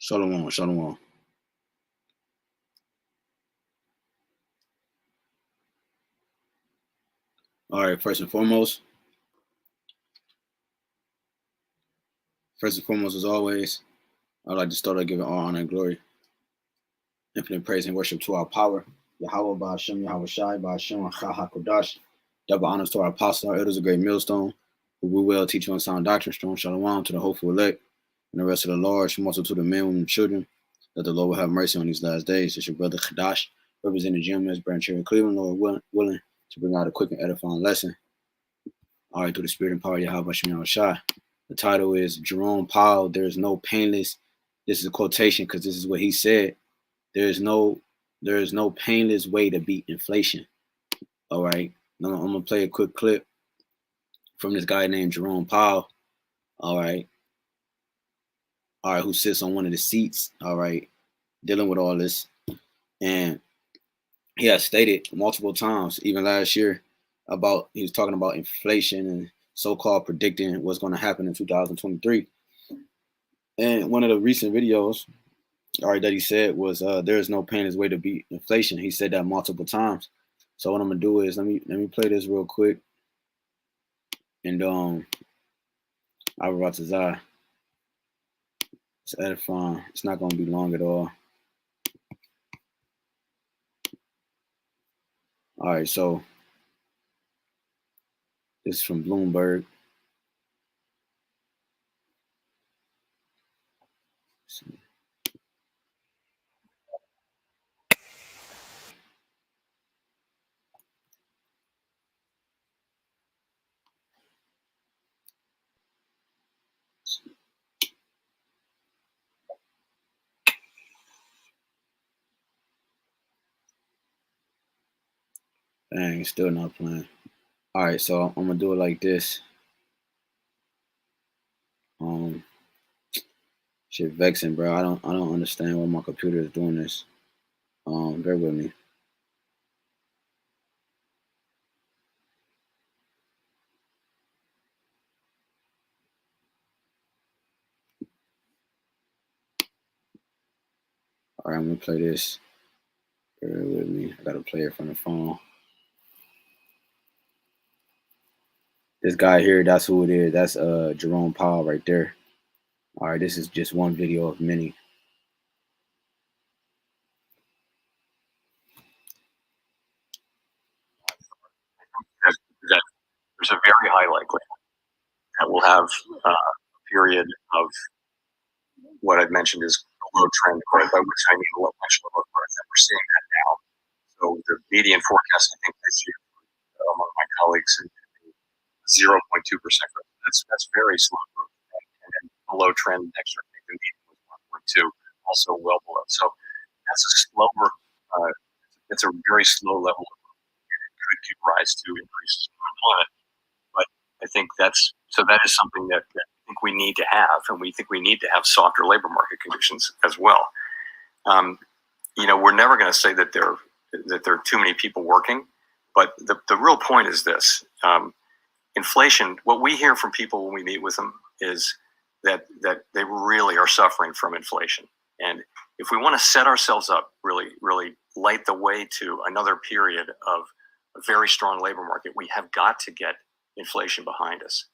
Shalom, shalom. All right, first and foremost, as always, I'd like to start by giving all honor and glory, infinite praise and worship to our power, YAHAWAH, BAHASHAM, YAHAWASHI, BAHASHAM, HAQADASH. Double honors to our apostles, our elders, a great millstone, who we will teach you on sound doctrine, strong shalom to the hopeful elect, and the rest of the large multitude of men, women, and children, that the Lord will have mercy on these last days. It's your brother HAQADASH, representing GMS branch here in Cleveland, Lord willing to bring out a quick and edifying lesson. All right, through the spirit and power of YAHWASHI. The title is Jerome Powell, there is no painless. This is a quotation because this is what he said. There is no painless way to beat inflation. All right. Now I'm gonna play a quick clip from this guy named Jerome Powell. All right. Who sits on one of the seats, all right, dealing with all this. And he has stated multiple times, even last year, he was talking about inflation and so-called predicting what's going to happen in 2023. And one of the recent videos, all right, that he said was there is no painless way to beat inflation. He said that multiple times. So what I'm gonna do is let me play this real quick. And RAWCHAA. It's edifying. It's not gonna be long at all. All right, so this is from Bloomberg. Dang, still not playing. All right, so I'm gonna do it like this. Shit vexing, bro. I don't understand why my computer is doing this. Bear with me. All right, I'm gonna play this. Bear with me. I gotta play it from the phone. This guy here, that's who it is. That's Jerome Powell right there. All right, this is just one video of many. That there's a very high likelihood that we'll have a period of what I've mentioned is a low trend growth, by which I mean a low growth, and we're seeing that now. So the median forecast, I think, this year among my colleagues is 0.2% growth. That's very slow growth. And then below trend next year, I think the median was 1.2, also well below. So that's a slower, it's a very slow level of growth. It could give rise to increases in unemployment. But I think that is something that I think we need to have, and we think we need to have softer labor market conditions as well. We're never going to say that there are too many people working, but the real point is this: inflation. What we hear from people when we meet with them is that they really are suffering from inflation, and if we want to set ourselves up, really light the way to another period of a very strong labor market, we have got to get inflation behind us.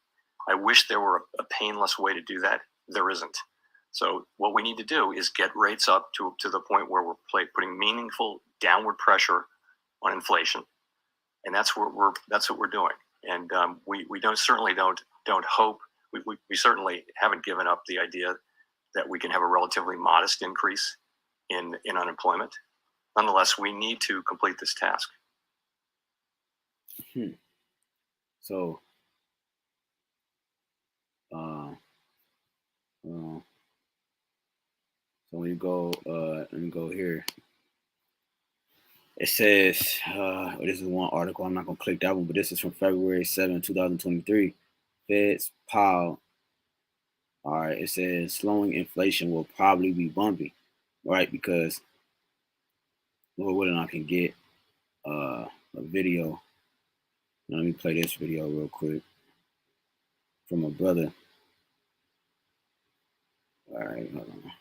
I wish there were a painless way to do that. There isn't. So what we need to do is get rates up to the point where we're putting meaningful downward pressure on inflation, and that's what we're doing. And we certainly don't hope. We certainly haven't given up the idea that we can have a relatively modest increase in unemployment. Nonetheless, we need to complete this task. So, so when you go, let me go here. It says, this is one article. I'm not gonna click that one, but this is from February 7, 2023. Fed's Powell. All right, it says slowing inflation will probably be bumpy, right? Because Lord willing, I can get a video. Now, let me play this video real quick from a brother. All right, hold on.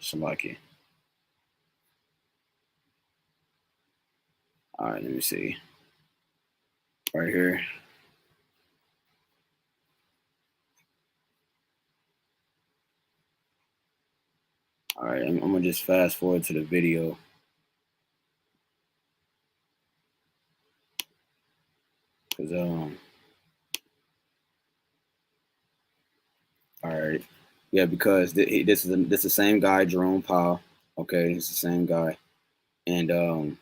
Salaki. All right, let me see. Right here. All right, I'm gonna just fast forward to the video. Cause all right, yeah, because this is the same guy, Jerome Powell. Okay, it's the same guy, and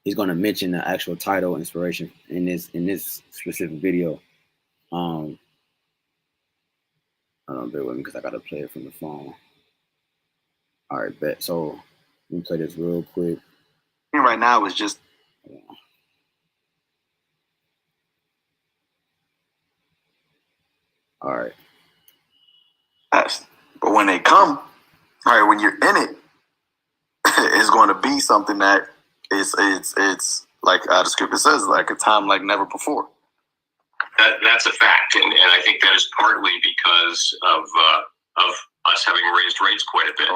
he's gonna mention the actual title inspiration in this specific video. Hold on, bear with me because I gotta play it from the phone. All right, bet. So let me play this real quick. Right now is just. All right. Yes. But when they come, all right, when you're in it, it's going to be something that it's like the scripture says, like a time like never before. That's a fact, and I think that is partly because of us having raised rates quite a bit.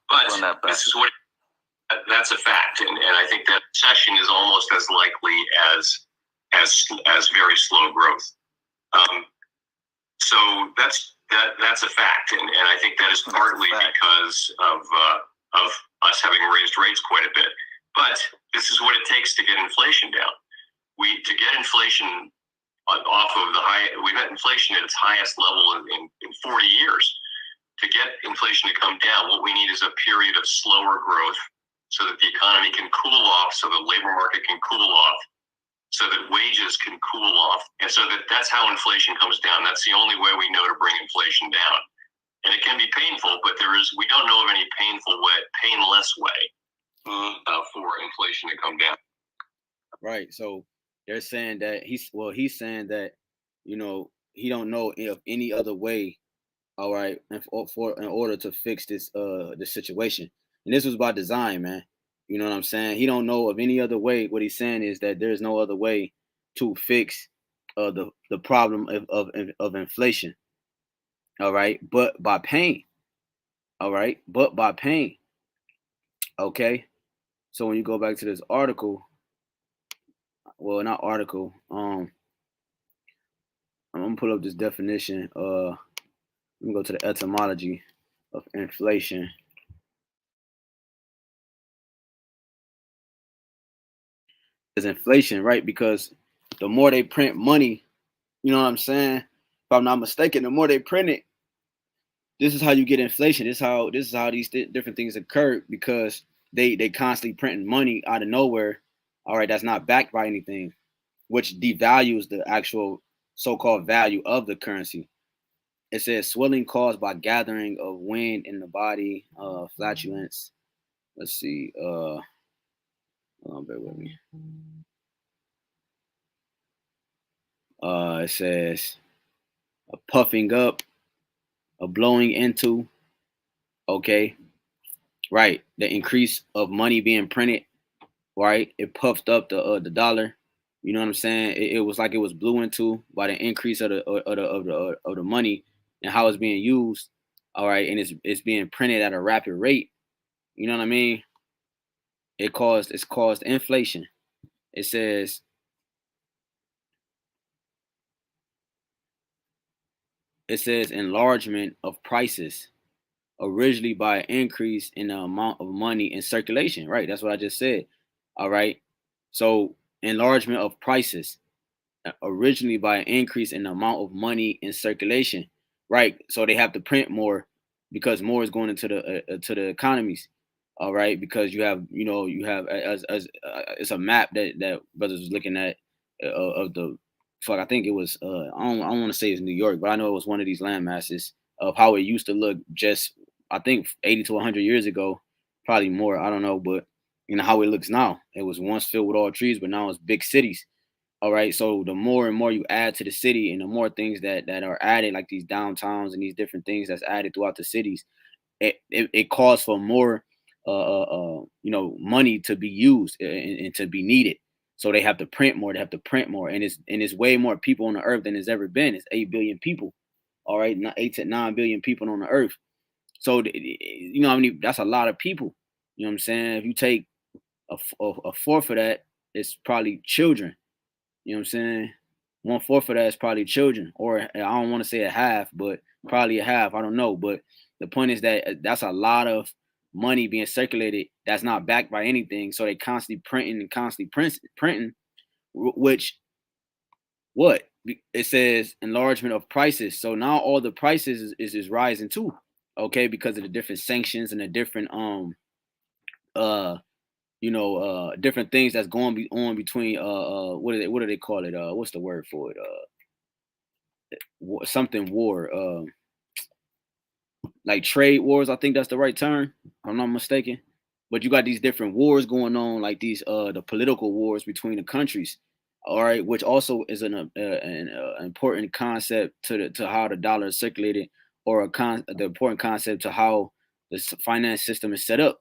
But this is what that's a fact, and I think that recession is almost as likely as very slow growth. So that's a fact, and I think that is partly because of us having raised rates quite a bit. But this is what it takes to get inflation down. To get inflation off of the high, we've had inflation at its highest level in 40 years. To get inflation to come down, what we need is a period of slower growth so that the economy can cool off, so the labor market can cool off, so that wages can cool off, and so that's how inflation comes down. That's the only way we know to bring inflation down. And it can be painful, but we don't know of any painless way for inflation to come down. Right. So they're saying that he's saying that, he don't know of any other way. All right, in order to fix this situation, and this was by design, man. You know what I'm saying? He don't know of any other way. What he's saying is that there's no other way to fix the problem of inflation. All right, but by pain. All right, but by pain. Okay, so when you go back to this article, well, not article. I'm gonna pull up this definition. Let me go to the etymology of inflation. Is inflation, right? Because the more they print money, you know what I'm saying? If I'm not mistaken, the more they print it, this is how you get inflation. This is how these different things occur, because they constantly printing money out of nowhere. All right, that's not backed by anything, which devalues the actual so-called value of the currency. It says swelling caused by gathering of wind in the body, flatulence. Let's see. Hold on, bear with me. It says a puffing up, a blowing into. Okay, right. The increase of money being printed, right? It puffed up the dollar. You know what I'm saying? It was like it was blew into by the increase of the money and how it's being used. All right, and it's being printed at a rapid rate. You know what I mean? It's caused inflation. It says enlargement of prices, originally by an increase in the amount of money in circulation. Right, that's what I just said. All right, so enlargement of prices, originally by an increase in the amount of money in circulation. Right, so they have to print more because more is going into the economies. All right, because you have as it's a map that brothers was looking at of the fuck. I think it was I don't want to say it's New York, but I know it was one of these land masses of how it used to look just, I think, 80 to 100 years ago, probably more. I don't know, but how it looks now. It was once filled with all trees, but now it's big cities. All right, so the more and more you add to the city, and the more things that are added, like these downtowns and these different things that's added throughout the cities, it calls for more money to be used and to be needed. So they have to print more. They have to print more, and it's way more people on the earth than there's ever been. It's 8 billion people. All right, not 8 to 9 billion people on the earth. So you know, I mean, that's a lot of people. You know what I'm saying? If you take a fourth of that, it's probably children. You know what I'm saying? One fourth of that is probably children, or I don't want to say a half, but probably a half. I don't know. But the point is that that's a lot of money being circulated that's not backed by anything. So they constantly printing and constantly printing, which what it says enlargement of prices. So now all the prices is rising too. Okay, because of the different sanctions and the different uh different things that's going on between what do they call it, what's the word for it, something war, like trade wars, I think that's the right term, if I'm not mistaken. But you got these different wars going on, like these the political wars between the countries, all right, which also is an important concept to how the dollar is circulated, or the important concept to how the finance system is set up.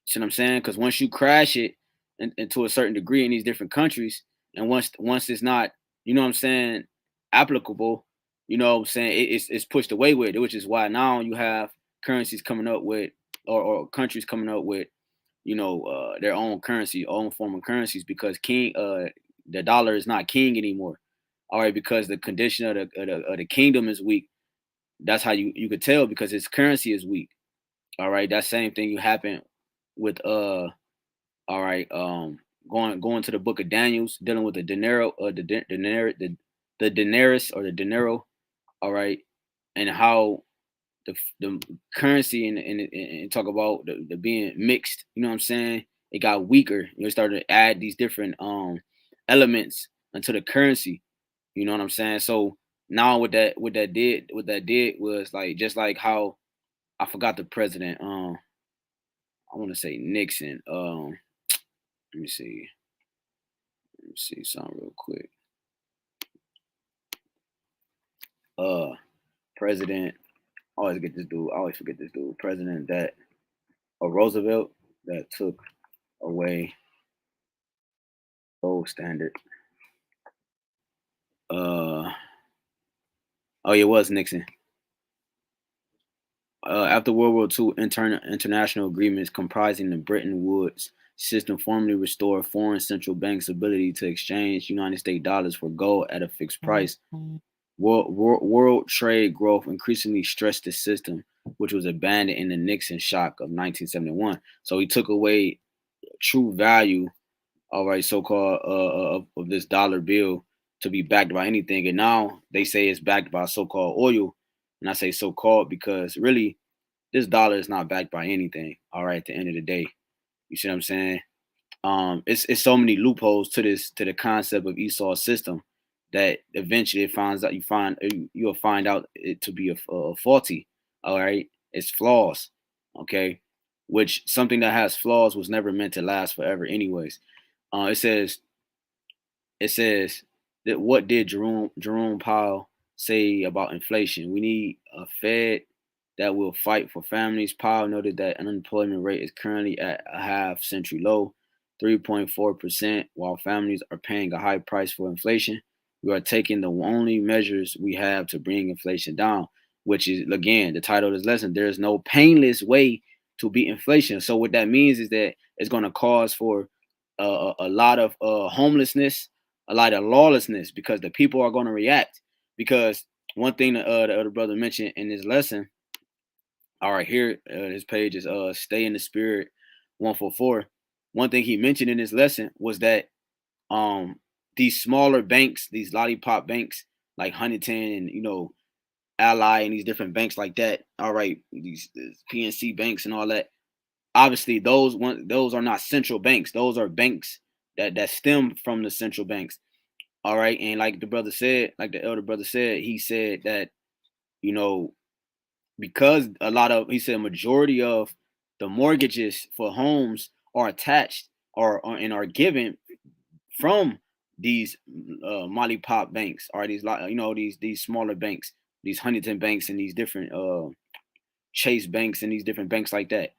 See what I'm saying? Because once you crash it into a certain degree in these different countries, and once it's not, you know what I'm saying, applicable, you know what I'm saying, it's pushed away with, which is why now you have currencies coming up with, or countries coming up with, their own currency, own form of currencies, because the dollar is not king anymore. All right, because the condition of the kingdom is weak. That's how you could tell, because its currency is weak. All right, that same thing you happen with all right, going to the book of Daniel's, dealing with the dinero, the denarius, or the dinero, all right, and how the currency and talk about the being mixed, you know what I'm saying? It got weaker. You started to add these different elements into the currency, you know what I'm saying? So now what that did was, like, just like how I forgot the president, I want to say Nixon. Let me see. Let me see something real quick. Uh, President. I always get this dude. I always forget this dude. President Roosevelt, that took away gold standard. Oh, it was Nixon. After World War II, international agreements comprising the Bretton Woods system formally restored foreign central banks' ability to exchange United States dollars for gold at a fixed price. World trade growth increasingly stressed the system, which was abandoned in the Nixon shock of 1971. So he took away true value, all right, so-called of this dollar bill to be backed by anything, and now they say it's backed by so-called oil. And I say so-called because really this dollar is not backed by anything. All right, at the end of the day, you see what I'm saying? It's so many loopholes to the concept of Esau's system that eventually it finds out you'll find out it to be a faulty. All right, it's flaws. Okay, which something that has flaws was never meant to last forever, anyways. It says that what did Jerome Powell say about inflation? We need a Fed that will fight for families. Powell noted that unemployment rate is currently at a half-century low, 3.4%, while families are paying a high price for inflation. We are taking the only measures we have to bring inflation down, which is, again, the title of this lesson. There is no painless way to beat inflation. So what that means is that it's going to cause for a lot of homelessness, a lot of lawlessness, because the people are going to react. Because one thing that the other brother mentioned in this lesson, all right, here, his page is Stay in the Spirit 144. One thing he mentioned in this lesson was that these smaller banks, these lollipop banks like Huntington and, Ally and these different banks like that, all right, these PNC banks and all that, obviously those are not central banks. Those are banks that stem from the central banks. All right. And like the brother said, like the elder brother said, he said that, you know, because he said majority of the mortgages for homes are attached and are given from these Molly Pop banks, or these smaller banks, these Huntington banks and these different Chase banks and these different banks like that.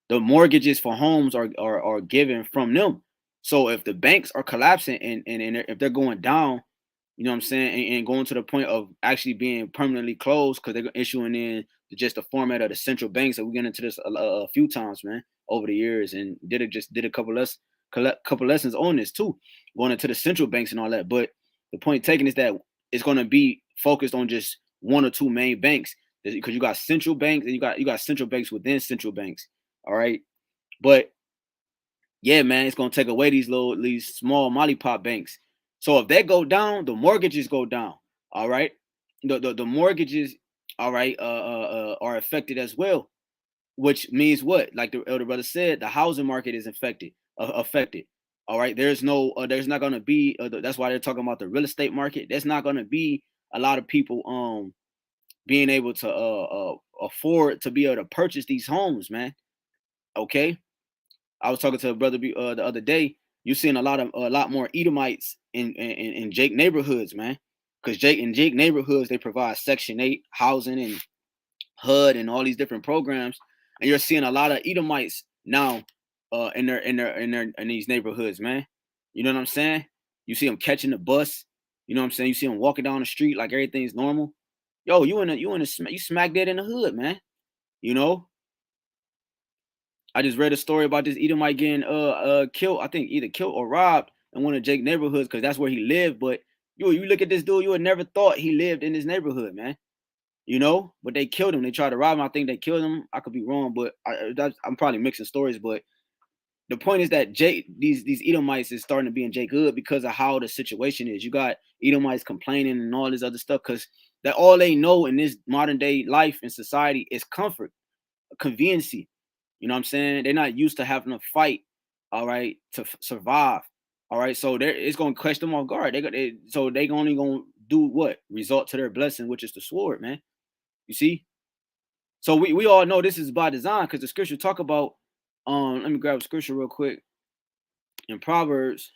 The mortgages for homes are given from them. So if the banks are collapsing and if they're going down, you know what I'm saying, and going to the point of actually being permanently closed because they're issuing in just the format of the central banks. So we get into this a few times, man, over the years, and did a couple lessons on this too, going into the central banks and all that. But the point taken is that it's going to be focused on just one or two main banks, because you got central banks and you got central banks within central banks. All right, but yeah, man, it's gonna take away these small molly pop banks. So if they go down, the mortgages go down. All right, the mortgages, all right, are affected as well, which means what? Like the elder brother said, the housing market is affected. All right, there's not gonna be. That's why they're talking about the real estate market. There's not gonna be a lot of people being able to afford to be able to purchase these homes, man. Okay. I was talking to a brother the other day. You're seeing a lot more Edomites in Jake neighborhoods, man. Because Jake neighborhoods, they provide Section 8 housing and HUD and all these different programs, and you're seeing a lot of Edomites now in these neighborhoods, man. You know what I'm saying? You see them catching the bus. You know what I'm saying? You see them walking down the street like everything's normal. Yo, you smack dead in the hood, man. You know, I just read a story about this Edomite getting killed. I think either killed or robbed in one of Jake's neighborhoods because that's where he lived. But you look at this dude, you would never thought he lived in this neighborhood, man. You know, but they killed him. They tried to rob him. I think they killed him. I could be wrong, but I'm probably mixing stories. But the point is that these Edomites is starting to be in Jake hood because of how the situation is. You got Edomites complaining and all this other stuff because that all they know in this modern day life and society is comfort, conveniency. You know what I'm saying? They're not used to having to fight, all right, to survive. All right. So it's gonna catch them off guard. So they only gonna do what? Result to their blessing, which is the sword, man. You see? So we all know this is by design because the scripture talk about let me grab a scripture real quick. In Proverbs,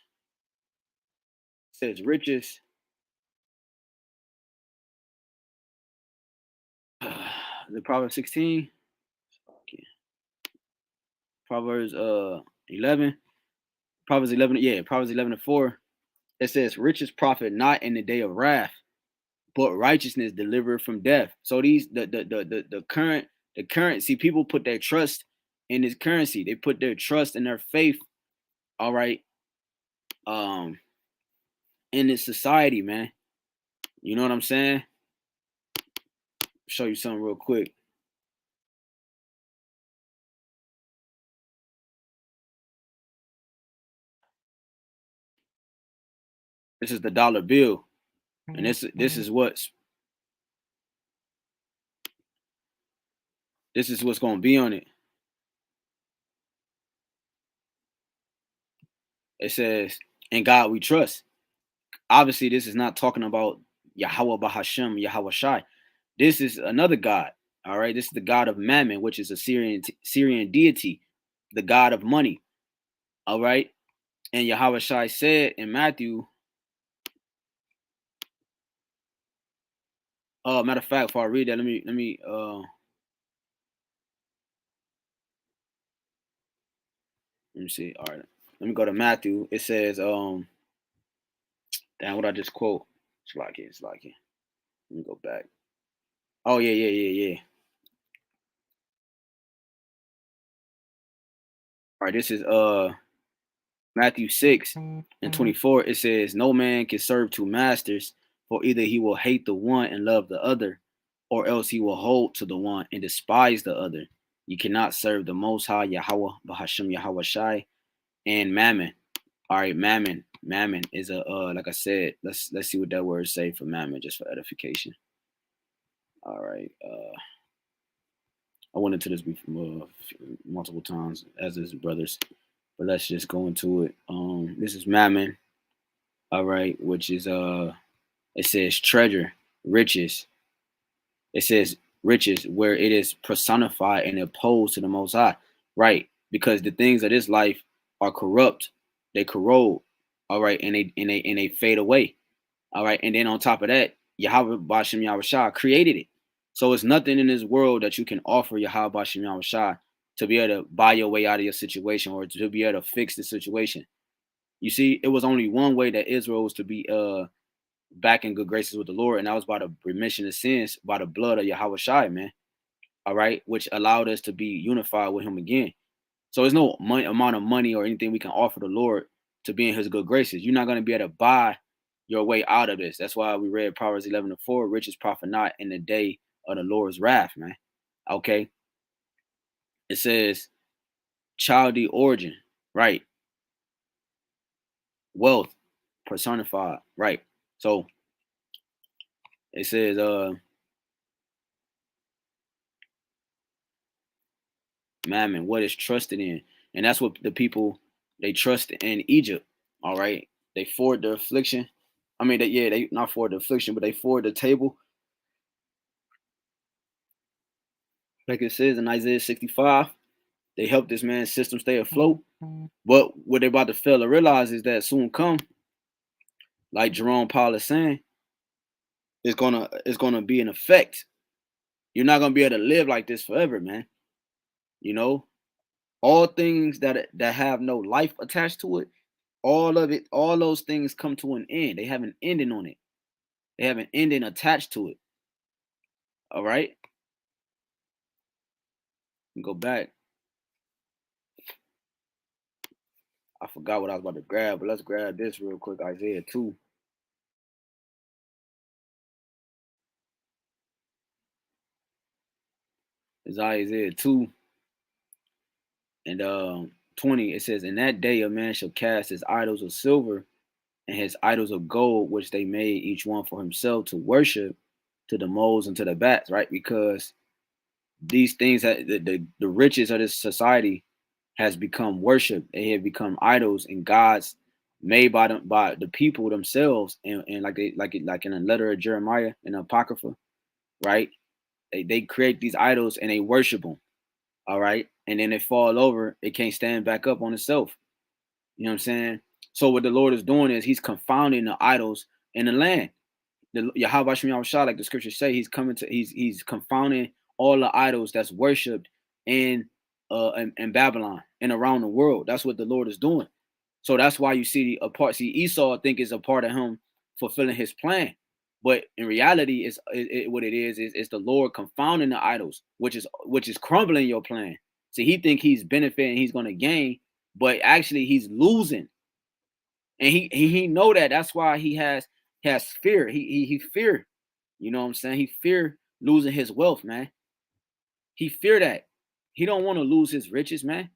it says riches. The Proverbs 16. Okay. Proverbs 11. Proverbs 11, yeah, Proverbs 11:4. It says, riches profit not in the day of wrath, but righteousness delivered from death. So the currency, people put their trust in this currency. They put their trust and their faith, all right, in this society, man. You know what I'm saying? Show you something real quick. This is the dollar bill, and this is what's going to be on it. It says, "In God we trust." Obviously, this is not talking about Yahawah, BAHASHAM, YAHAWASHI. This is another God. All right, this is the God of Mammon, which is a Syrian deity, the God of money. All right, and YAHAWASHI said in Matthew. Matter of fact, before I read that, let me see. All right, let me go to Matthew. It says, damn, what I just quote? It's like it. Let me go back. Oh yeah. All right, this is Matthew 6:24. It says, "No man can serve two masters, for either he will hate the one and love the other, or else he will hold to the one and despise the other. You cannot serve the Most High, Yahawah, BAHASHAM, YAHAWASHI, and Mammon." All right, Mammon. Mammon is a like I said. Let's see what that word say for Mammon, just for edification. All right. I went into this before, multiple times as his brothers, but let's just go into it. This is Mammon. All right, which is it says treasure, riches. It says riches where it is personified and opposed to the Most High, right? Because the things of this life are corrupt, they corrode, all right, and they fade away, all right. And then on top of that, Yahweh Bashim Yahushua created it, so it's nothing in this world that you can offer Yahweh Bashim Yahushua to be able to buy your way out of your situation or to be able to fix the situation. You see, it was only one way that Israel was to be back in good graces with the Lord, and that was by the remission of sins by the blood of Yahweh Shai, man. all right, which allowed us to be unified with him again. So there's no amount of money or anything we can offer the Lord to be in his good graces. You're not going to be able to buy your way out of this. That's why we read Proverbs 11:4, riches profit not in the day of the Lord's wrath, man. Okay. It says childy origin, right? Wealth personified, right? So it says, mammon, what is trusted in. And that's what the people, they trust in Egypt. All right. They forward the affliction. I mean, they not forward the affliction, but they forward the table. Like it says in Isaiah 65, they help this man's system stay afloat. But what they're about to fail to realize is that soon come, like Jerome Powell is saying, it's gonna be an effect. You're not gonna be able to live like this forever, man. You know, all things that have no life attached to it, all of it, all those things come to an end. They have an ending on it. They have an ending attached to it. All right. Go back. I forgot what I was about to grab, but let's grab this real quick. Isaiah 2. It's Isaiah 2 and 20. It says, in that day a man shall cast his idols of silver and his idols of gold, which they made each one for himself to worship, to the moles and to the bats, right? Because these things that the riches of this society has become worship. They have become idols and gods made by the people themselves, and like in a letter of Jeremiah in the Apocrypha, right? They create these idols and they worship them, all right, and then they fall over. It can't stand back up on itself. You know what I'm saying? So what the Lord is doing is he's confounding the idols in the land. The YAHAWASHI, like the scriptures say, he's confounding all the idols that's worshipped in Babylon and around the world. That's what the Lord is doing. So that's why you see Esau, I think, is a part of him fulfilling his plan. But in reality, what it is the Lord confounding the idols, which is crumbling your plan. See, he think he's benefiting, he's going to gain, but actually he's losing, and he know that. That's why he has fear. He fear. You know what I'm saying? He fear losing his wealth, man. He fear that. He don't want to lose his riches, man.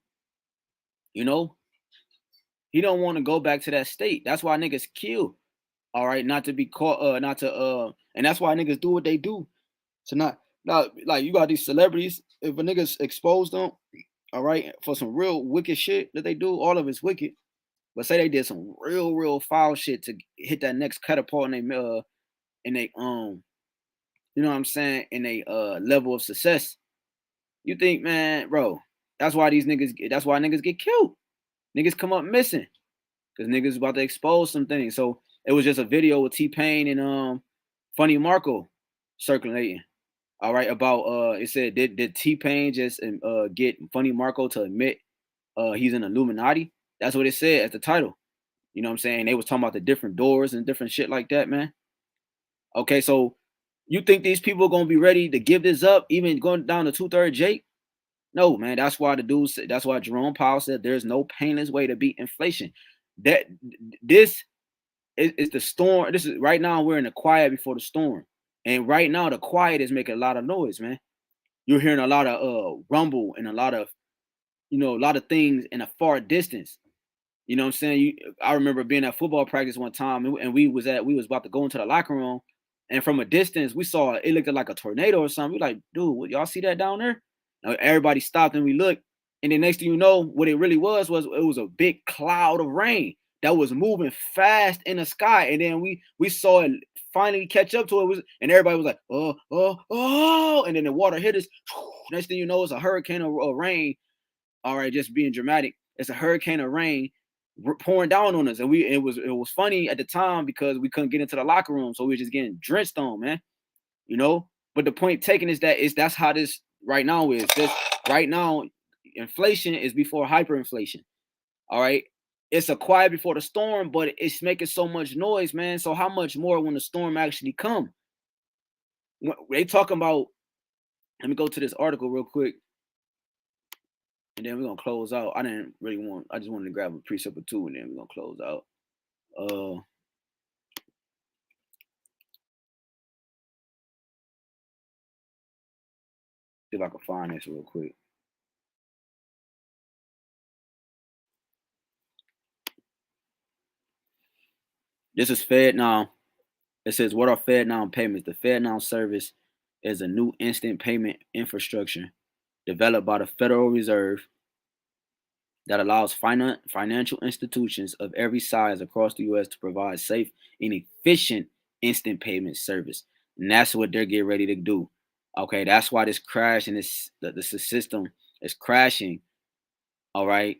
You know, he don't want to go back to that state. That's why niggas kill. All right, not to be caught, and that's why niggas do what they do. So not like you got these celebrities. If a niggas expose them, all right, for some real wicked shit that they do, all of it's wicked. But say they did some real foul shit to hit that next catapult in they you know what I'm saying, in a level of success. You think, man, bro, that's why niggas get killed. Niggas come up missing because niggas about to expose some things. So it was just a video with T-Pain and Funny Marco circulating. All right, about it said, did T-Pain just get Funny Marco to admit he's an Illuminati? That's what it said at the title. You know what I'm saying? They was talking about the different doors and different shit like that, man. Okay, so you think these people are gonna be ready to give this up, even going down to 2/3 Jake? No, man. That's why that's why Jerome Powell said there's no painless way to beat inflation. That this is the storm. This is right now, we're in the quiet before the storm. And right now the quiet is making a lot of noise, man. You're hearing a lot of rumble and a lot of things in a far distance. You know what I'm saying? I remember being at football practice one time, and we was about to go into the locker room, and from a distance we saw it looked like a tornado or something. We like, dude, what, y'all see that down there? Now, everybody stopped and we looked, and then next thing you know, what it really was it was a big cloud of rain that was moving fast in the sky, and then we saw it finally catch up to it, and everybody was like, oh, and then the water hit us. Next thing you know, it's a hurricane of rain. All right, just being dramatic. It's a hurricane of rain pouring down on us, and it was funny at the time because we couldn't get into the locker room, so we were just getting drenched on, man. You know, but the point taken is that's how this right now is. This right now, inflation is before hyperinflation. All right, it's a quiet before the storm, but it's making so much noise, man. So how much more when the storm actually come? They talking about let me go to this article real quick, and then we're gonna close out. I just wanted to grab a precept or two, and then we're gonna close out. See if I can find this real quick. This is FedNow. It says, what are FedNow payments? The FedNow service is a new instant payment infrastructure developed by the Federal Reserve that allows financial institutions of every size across the U.S. to provide safe and efficient instant payment service. And that's what they're getting ready to do. Okay, that's why this crash and the system is crashing. All right,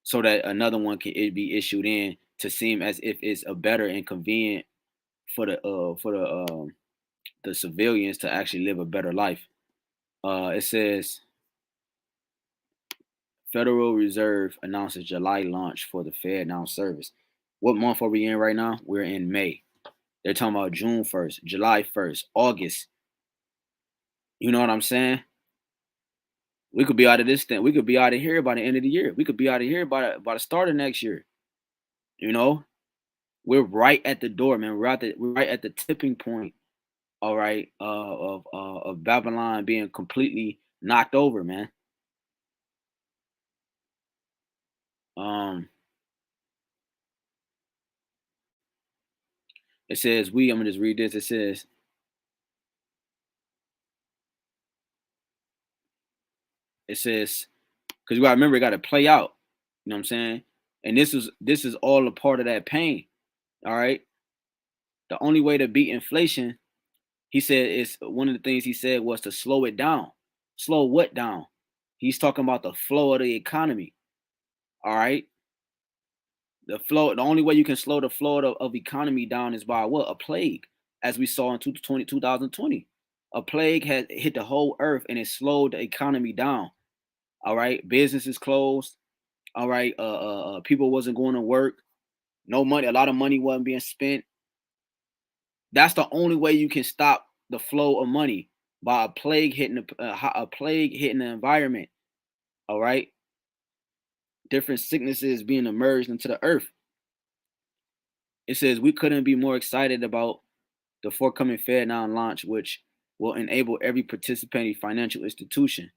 so that another one can be issued in to seem as if it's a better and convenient for the civilians to actually live a better life. It says Federal Reserve announces July launch for the FedNow service. What month are we in right now? We're in May. They're talking about June 1st, July 1st, August. You know what I'm saying? We could be out of this thing. We could be out of here by the end of the year. We could be out of here by the start of next year. You know, we're right at the door, man. We're right at the tipping point. All right, of Babylon being completely knocked over, man. It says I'm gonna just read this. It says, because you gotta remember, it gotta play out. You know what I'm saying? And this is all a part of that pain. All right. The only way to beat inflation, he said, is one of the things he said was to slow it down. Slow what down? He's talking about the flow of the economy. All right. The only way you can slow the flow of economy down is by what? A plague, as we saw in 2020. A plague had hit the whole earth and it slowed the economy down. All right, businesses closed. All right, people wasn't going to work. No money, a lot of money wasn't being spent. That's the only way you can stop the flow of money, by a plague hitting the environment. All right, different sicknesses being emerged into the earth. It says we couldn't be more excited about the forthcoming FedNow launch, which will enable every participating financial institution,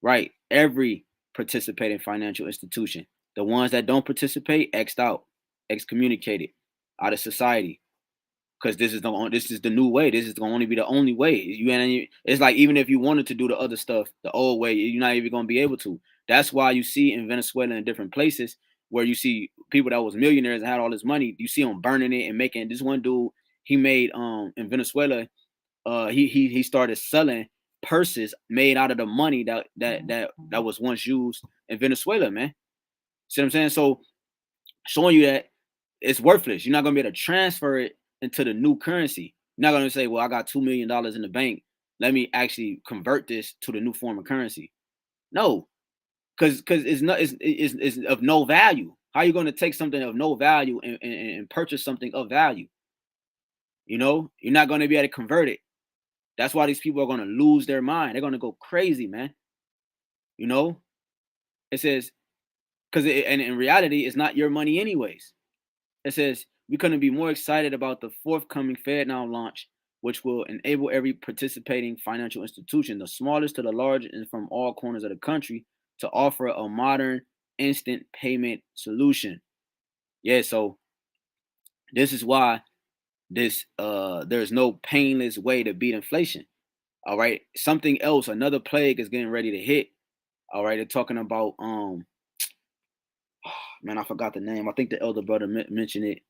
right? Every participating financial institution. The ones that don't participate, X'd out, excommunicated out of society. Because this is the new way. This is going to only be the only way. It's like, even if you wanted to do the other stuff the old way, you're not even going to be able to. That's why you see in Venezuela and different places where you see people that was millionaires and had all this money, you see them burning it and making. This one dude, he made in Venezuela, he started selling purses made out of the money that was once used in Venezuela, man. See what I'm saying? So showing you that it's worthless. You're not gonna be able to transfer it into the new currency. You're not gonna say, well, I got $2 million in the bank. Let me actually convert this to the new form of currency. No, because it's of no value. How are you gonna take something of no value and purchase something of value? You know, you're not gonna be able to convert it. That's why these people are gonna lose their mind. They're gonna go crazy, man. You know, it says, and in reality, it's not your money anyways. It says, we couldn't be more excited about the forthcoming FedNow launch, which will enable every participating financial institution, the smallest to the largest and from all corners of the country, to offer a modern instant payment solution. Yeah, so this is why there's no painless way to beat inflation. All right. Something else, another plague is getting ready to hit. All right. They're talking about man, I forgot the name. I think the elder brother mentioned it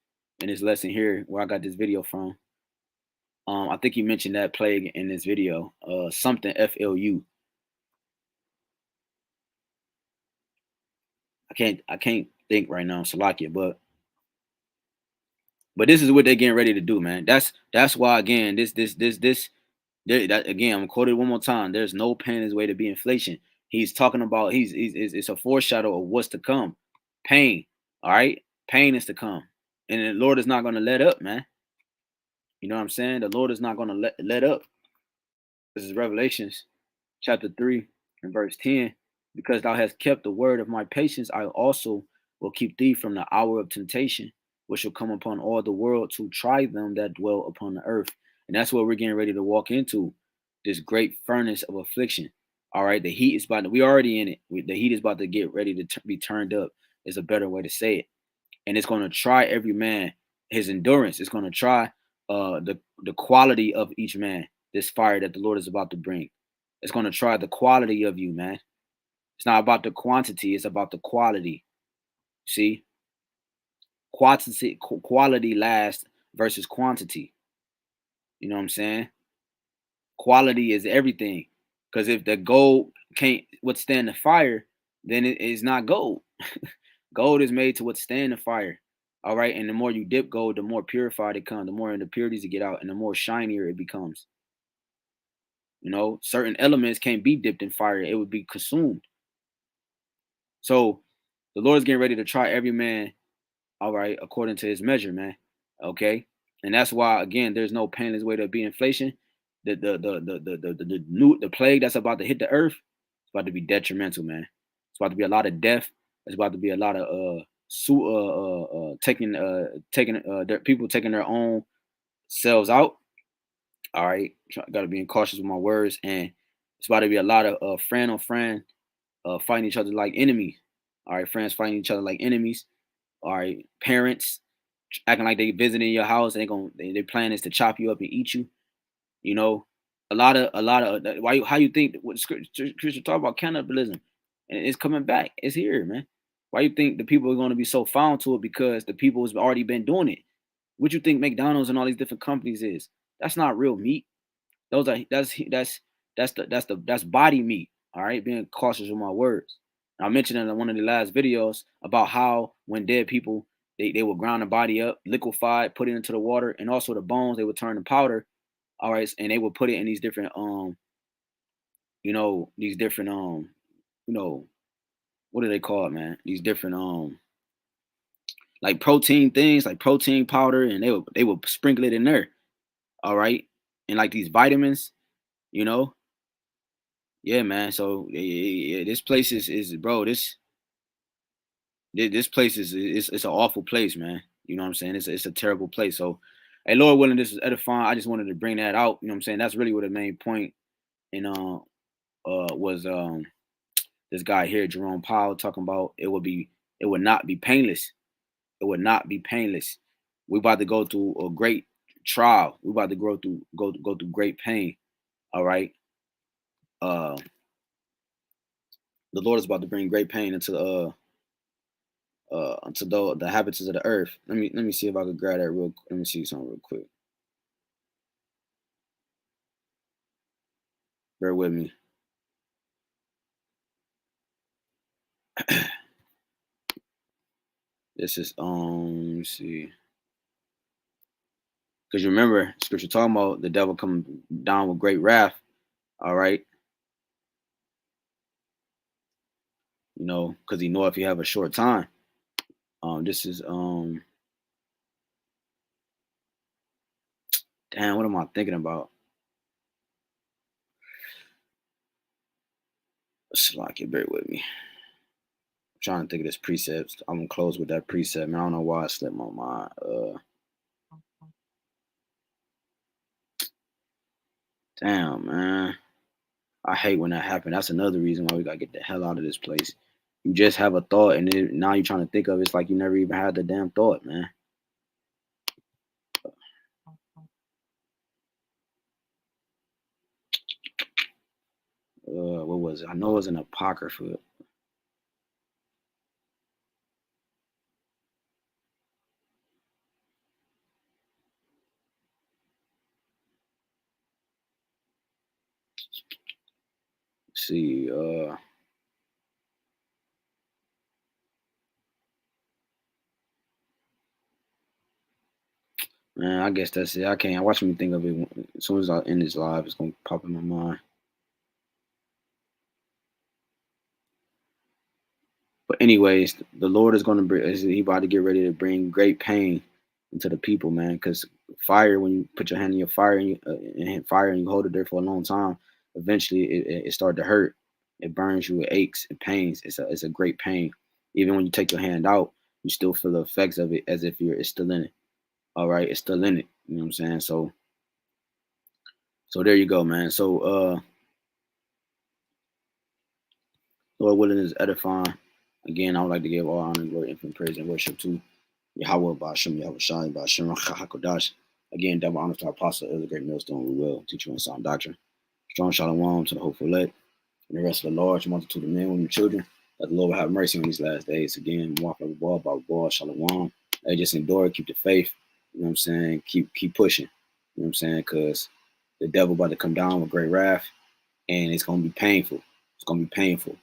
in his lesson here where I got this video from. I think he mentioned that plague in this video. Something FLU. I can't think right now, Salakia, but this is what they're getting ready to do, man. That's why, again, that again, I'm quoted one more time. There's no painless way to be inflation. He's talking about it's a foreshadow of what's to come. Pain. All right, pain is to come, and the Lord is not going to let up, man. You know what I'm saying? The Lord is not going to let up. This is Revelations chapter 3 and verse 10. Because thou hast kept the word of my patience, I also will keep thee from the hour of temptation, which will come upon all the world to try them that dwell upon the earth. And that's what we're getting ready to walk into, this great furnace of affliction. All right, the heat is about to, we already in it. The heat is about to get ready to be turned up, is a better way to say it. And it's going to try every man his endurance. It's going to try the quality of each man, this fire that the Lord is about to bring. It's going to try the quality of you, man. It's not about the quantity, it's about the quality. See? Quality lasts versus quantity. You know what I'm saying? Quality is everything. Because if the gold can't withstand the fire, then it is not gold. Gold is made to withstand the fire. All right. And the more you dip gold, the more purified it comes, the more impurities it get out, and the more shinier it becomes. You know, certain elements can't be dipped in fire, it would be consumed. So the Lord is getting ready to try every man, all right, according to his measure, man. Okay. And that's why, again, there's no painless way to beat inflation. The plague that's about to hit the earth, it's about to be detrimental, man. It's about to be a lot of death. It's about to be a lot of people taking their own selves out. All right, got to be cautious with my words, and it's about to be a lot of friend on friend fighting each other like enemies. All right, friends fighting each other like enemies. All right, parents acting like they visiting your house, and their plan is to chop you up and eat you. You know, a lot of how you think what Scripture talk about cannibalism, and it's coming back. It's here, man. Why you think the people are going to be so found to it? Because the people has already been doing it. What you think McDonald's and all these different companies is? That's not real meat. Those are that's body meat. All right, being cautious with my words. I mentioned in one of the last videos about how when dead people they would grind the body up, liquefy it, put it into the water, and also the bones they would turn to powder. All right, and they would put it in these different these different what do they call it, man? These different like protein things, like protein powder, and they would sprinkle it in there. All right, and like these vitamins, you know. Yeah, man. So yeah, this place is bro. This place is it's an awful place, man. You know what I'm saying? It's a terrible place. So, hey, Lord willing, this is edifying. I just wanted to bring that out. You know what I'm saying? That's really what the main point. And was this guy here, Jerome Powell, talking about it would not be painless. It would not be painless. We about to go through a great trial. We about to go through great pain. All right. The Lord is about to bring great pain into the habits of the earth. Let me see if I could grab that real. Let me see something real quick. Bear with me. This is let me see. Because you remember scripture talking about the devil coming down with great wrath. All right. You know, because he know if you have a short time. This is damn, what am I thinking about? Slack it, bear with me. I'm trying to think of this precept. I'm gonna close with that precept, man. I don't know why it slipped my mind. Damn, man. I hate when that happens. That's another reason why we gotta get the hell out of this place. You just have a thought, and then now you're trying to think of it. It's like you never even had the damn thought, man. What was it? I know it was an apocrypha. Let's see, man, I guess that's it. I can't watch me think of it. As soon as I end this live, it's gonna pop in my mind. But anyways, the Lord is gonna bring. He about to get ready to bring great pain into the people, man. Because fire, when you put your hand in your fire and fire and you hold it there for a long time, eventually it started to hurt. It burns you, it aches, it pains. It's a great pain. Even when you take your hand out, you still feel the effects of it as if it's still in it. All right, it's still in it. You know what I'm saying? So there you go, man. So Lord willing is edifying. Again, I would like to give all honor, glory, infinite praise, and worship to Yahawah, BAHASHAM, YAHAWASHI, BAHASHAM, HAQADASH. Again, double honor to our apostle, the great millstone, we will teach you in sound doctrine. Strong shalom to the hopeful elect and the rest of the large multitude of men, women, and children. That the Lord will have mercy on these last days. Again, walk over ball, shalom. They just endure, keep the faith. You know what I'm saying? Keep pushing. You know what I'm saying? Because the devil about to come down with great wrath, and it's gonna be painful. It's gonna be painful.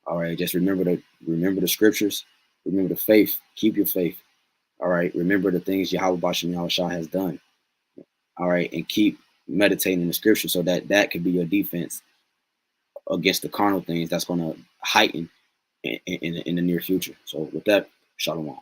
All right. Just remember the scriptures. Remember the faith. Keep your faith. All right. Remember the things Yahawah Basham Yahushua has done. All right. And keep meditating in the scripture so that could be your defense against the carnal things that's going to heighten in the near future. So with that, shalom.